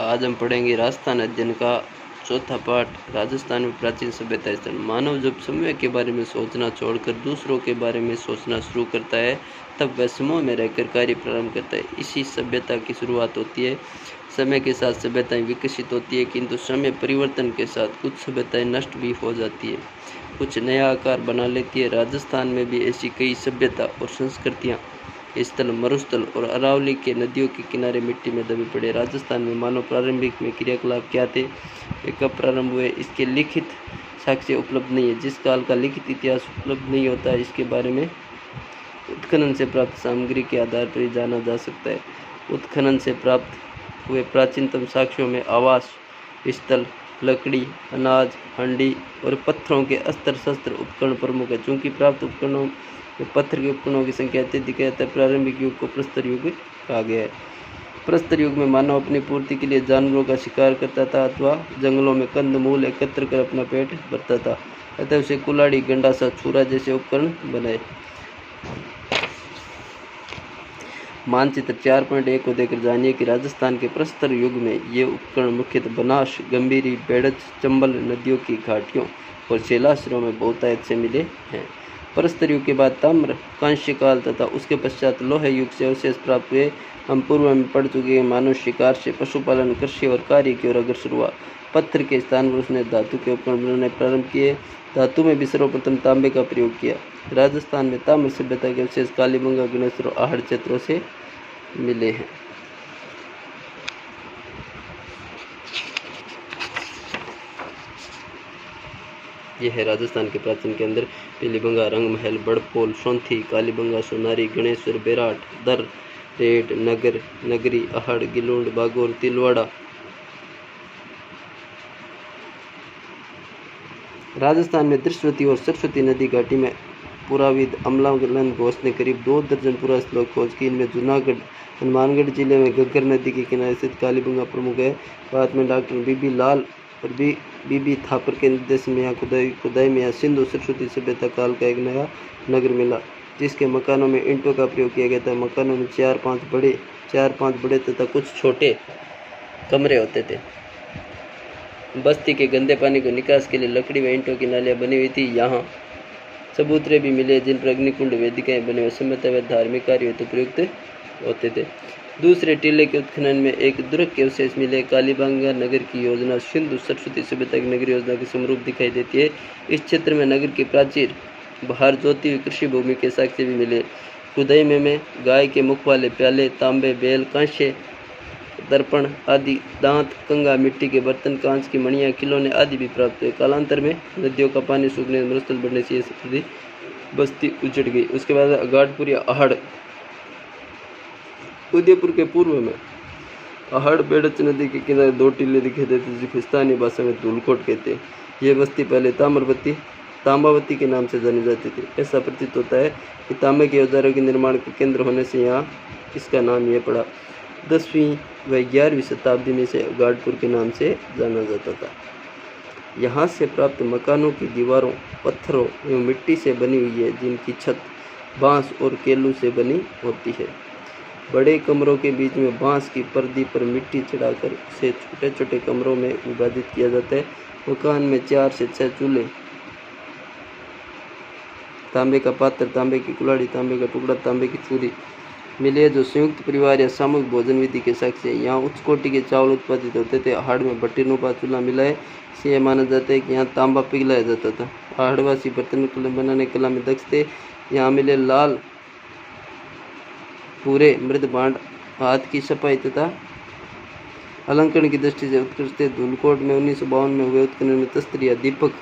आज हम पढ़ेंगे राजस्थान अध्ययन का चौथा पाठ, राजस्थान में प्राचीन सभ्यता स्थल। मानव जब समूह के बारे में सोचना छोड़कर दूसरों के बारे में सोचना शुरू करता है, तब वह समूह में रहकर कार्य प्रारंभ करता है। इसी सभ्यता की शुरुआत होती है। समय के साथ सभ्यताएं विकसित होती है, किंतु समय परिवर्तन के साथ कुछ सभ्यताएं नष्ट भी हो जाती है, कुछ नया आकार बना लेती है। राजस्थान में भी ऐसी कई सभ्यता और संस्कृतियाँ स्थल, मरुस्थल और अरावली के नदियों के किनारे मिट्टी में दबे पड़े। राजस्थान में मानव प्रारंभिक में क्रियाकलाप क्या थे, वे कब प्रारंभ हुए, इसके लिखित साक्ष्य उपलब्ध नहीं है। जिस काल का लिखित इतिहास उपलब्ध नहीं होता है, इसके बारे में उत्खनन से प्राप्त सामग्री के आधार पर ही जाना जा सकता है। उत्खनन से प्राप्त हुए प्राचीनतम साक्ष्यों में आवास स्थल, लकड़ी, अनाज, हंडी और पत्थरों के अस्त्र शस्त्र उपकरण प्रमुख है। चूंकि प्राप्त उपकरणों पत्थर के उपकरणों की संख्या अत्यधिक है, तब प्रारंभिक युग को प्रस्तर युग कहा गया है। प्रस्तर युग में मानव अपनी पूर्ति के लिए जानवरों का शिकार करता था अथवा जंगलों में कंद मूल एकत्र कर अपना पेट भरता था, अतः उसे कुल्हाड़ी, गंडासा, छुरा जैसे उपकरण बनाए। मानचित्र 4.1 को देखकर जानिए कि राजस्थान के प्रस्तर युग में ये उपकरण मुख्यतः बनास, गंभीरी, बेड़च, चंबल, नदियों की घाटियों और शैलाश्रयों में बहुतायत से मिले हैं। प्रस्तर युग के बाद ताम्र, कांस्य काल तथा उसके पश्चात लोह युग से अवशेष प्राप्त हुए। हम पूर्व में पढ़ चुके हैं। मानव शिकार से पशुपालन, कृषि और कार्य की ओर अग्रसर हुआ। पत्थर के स्थान पर उसने धातु के उपकरण बनाने प्रारंभ किए। धातु में भी सर्वप्रथम तांबे का प्रयोग किया। राजस्थान में ताम्र सभ्यता के अवशेष कालीबंगा, गणेश और आहड़ क्षेत्रों से मिले हैं। यह है राजस्थान के प्राचीन के अंदर पीलीबंगा, रंगमहल, बड़पोल, सोंथी, कालीबंगा, सोनारी, गणेश्वर, बेराट, दर, रेड, नगर, नगरी, आहड़, गिलोंड, बागोर, तिलवाड़ा। राजस्थान में दृश्यवती और सरस्वती नदी घाटी में पुराविद अमलानंद घोष ने करीब 2 दर्जन पुरास्थलों की खोज की। इनमें जूनागढ़, हनुमानगढ़ जिले में घग्गर नदी के किनारे स्थित कालीबंगा प्रमुख है। बाद में डॉक्टर बीबी लाल और बीबी थापर के निर्देशन में यहाँ खुदाई में यहाँ सिंधु सरस्वती सभ्यता काल का एक नया नगर मिला, जिसके मकानों में ईंटों का प्रयोग किया गया था। मकानों में 4-5 बड़े तथा कुछ छोटे कमरे होते थे। बस्ती के गंदे पानी को निकास के लिए लकड़ी व ईंटों की नालियाँ बनी हुई थी। यहाँ चबूतरे भी मिले, जिन पर अग्निकुंड, वेदिकाएं बने हुए सभ्यता व धार्मिक कार्य हेतु प्रयुक्त होते थे। दूसरे टीले के उत्खनन में एक दुर्ग के अवशेष मिले। कालीबंगा नगर की योजना सिंधु सरस्वती सभ्यता की नगरी योजना के समरूप दिखाई देती है। इस क्षेत्र में नगर की प्राचीर बाहर जोती हुई कृषि भूमि के साक्ष्य भी मिले। खुदाई में गाय के मुख वाले प्याले, तांबे, बेल, कांस्य, दर्पण आदि, दांत, कंगा, मिट्टी के बर्तन, कांच की मणियाँ, खिलौने आदि भी प्राप्त हुए। कालांतर में नदियों का पानी सूखने, मरुस्थल बढ़ने से ये बस्ती उजड़ गई। उसके बाद अगाटपुर या आहड़, उदयपुर के पूर्व में आहड़ बेड़च नदी के किनारे 2 टीले दिखाई देते, जिसे स्थानीय भाषा में धूलकोट कहते हैं। यह बस्ती पहले तांबावती के नाम से जानी जाती थी। ऐसा प्रतीत होता है कि तांबे के औजारों के निर्माण का केंद्र होने से यहाँ इसका नाम यह पड़ा। 10वीं व 11वीं शताब्दी में इसे अगाटपुर के नाम से जाना जाता था। यहाँ से प्राप्त मकानों की दीवारों पत्थरों एवं मिट्टी से बनी हुई है, जिनकी छत बांस और केलू से बनी होती है। बड़े कमरों के बीच में बांस की पर्दी पर मिट्टी चढ़ाकर उसे छोटे छोटे कमरों में विभाजित किया जाता है। मकान में 4 से 6 चूल्हे, तांबे का पात्र, तांबे की कुल्हाड़ी, तांबे का टुकड़ा, तांबे की छुरी मिले, जो संयुक्त परिवार या सामूहिक भोजन विधि के साक्ष्य है। यहाँ उच्च कोटि के चावल उत्पादित होते थे। आहड़ में भट्टीनुमा चूल्हा मिला है। इसे माना जाता है कि यहाँ तांबा पिघलाया जाता था। आहड़वासी बर्तन बनाने कला में दक्ष थे। यहाँ मिले लाल पूरे मृद भांड, हाथ की सफाई तथा अलंकरण की दृष्टि से उत्कृष्ट थे। धूलकोट में 1952 में हुए उत्खनन में तस्त्री या दीपक